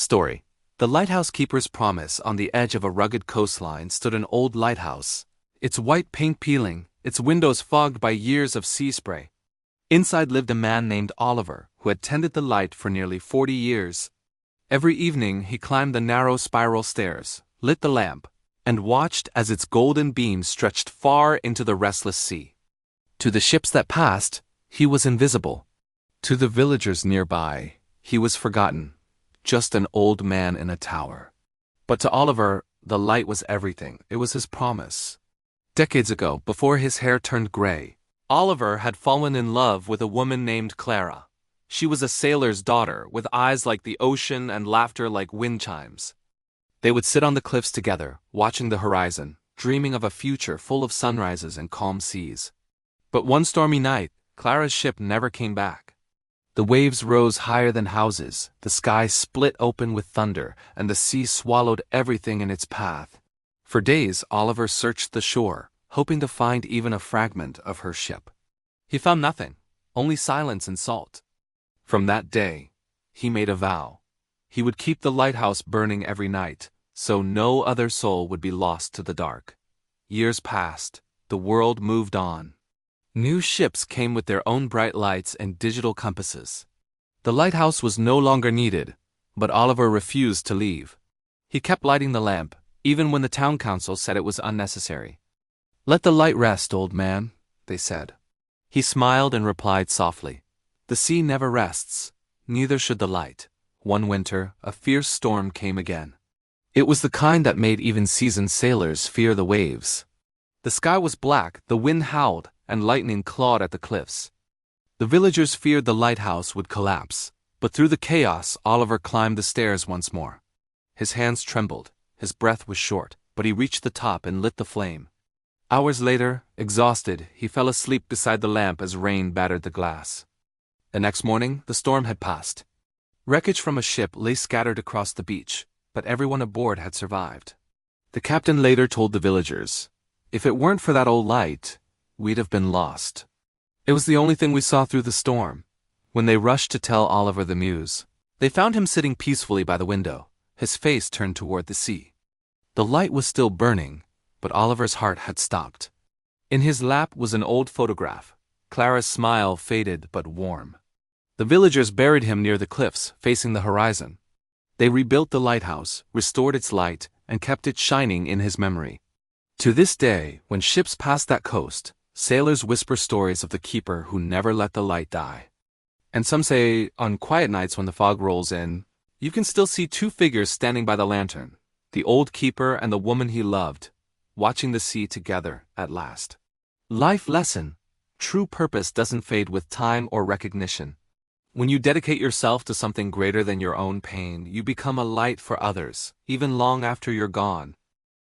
story. The lighthouse keeper's promise. On the edge of a rugged coastline stood an old lighthouse, its white paint peeling, its windows fogged by years of sea spray. Inside lived a man named Oliver, who had tended the light for nearly 40 years. Every evening he climbed the narrow spiral stairs, lit the lamp, and watched as its golden beams stretched far into the restless sea. To the ships that passed, he was invisible. To the villagers nearby, he was forgotten, just an old man in a tower. But to Oliver, the light was everything. It was his promise. Decades ago, before his hair turned gray, Oliver had fallen in love with a woman named Clara. She was a sailor's daughter, with eyes like the ocean and laughter like wind chimes. They would sit on the cliffs together, watching the horizon, dreaming of a future full of sunrises and calm seas. But one stormy night, Clara's ship never came back. The waves rose higher than houses, the sky split open with thunder, and the sea swallowed everything in its path. For days, Oliver searched the shore, hoping to find even a fragment of her ship. He found nothing, only silence and salt. From that day, he made a vow. He would keep the lighthouse burning every night, so no other soul would be lost to the dark. Years passed, the world moved on. New ships came with their own bright lights and digital compasses. The lighthouse was no longer needed, but Oliver refused to leave. He kept lighting the lamp, even when the town council said it was unnecessary. "Let the light rest, old man," they said. He smiled and replied softly, "The sea never rests, neither should the light." One winter, a fierce storm came again. It was the kind that made even seasoned sailors fear the waves. The sky was black, the wind howled, and lightning clawed at the cliffs. The villagers feared the lighthouse would collapse, but through the chaos, Oliver climbed the stairs once more. His hands trembled, his breath was short, but he reached the top and lit the flame. Hours later, exhausted, he fell asleep beside the lamp as rain battered the glass. The next morning, the storm had passed. Wreckage from a ship lay scattered across the beach, but everyone aboard had survived. The captain later told the villagers, "If it weren't for that old light, we'd have been lost. It was the only thing we saw through the storm." When they rushed to tell Oliver the news, they found him sitting peacefully by the window, his face turned toward the sea. The light was still burning, but Oliver's heart had stopped. In his lap was an old photograph, Clara's smile faded but warm. The villagers buried him near the cliffs, facing the horizon. They rebuilt the lighthouse, restored its light, and kept it shining in his memory. To this day, when ships pass that coast, sailors whisper stories of the keeper who never let the light die. And some say, on quiet nights when the fog rolls in, you can still see two figures standing by the lantern, the old keeper and the woman he loved, watching the sea together at last. Life lesson: true purpose doesn't fade with time or recognition. When you dedicate yourself to something greater than your own pain, you become a light for others, even long after you're gone.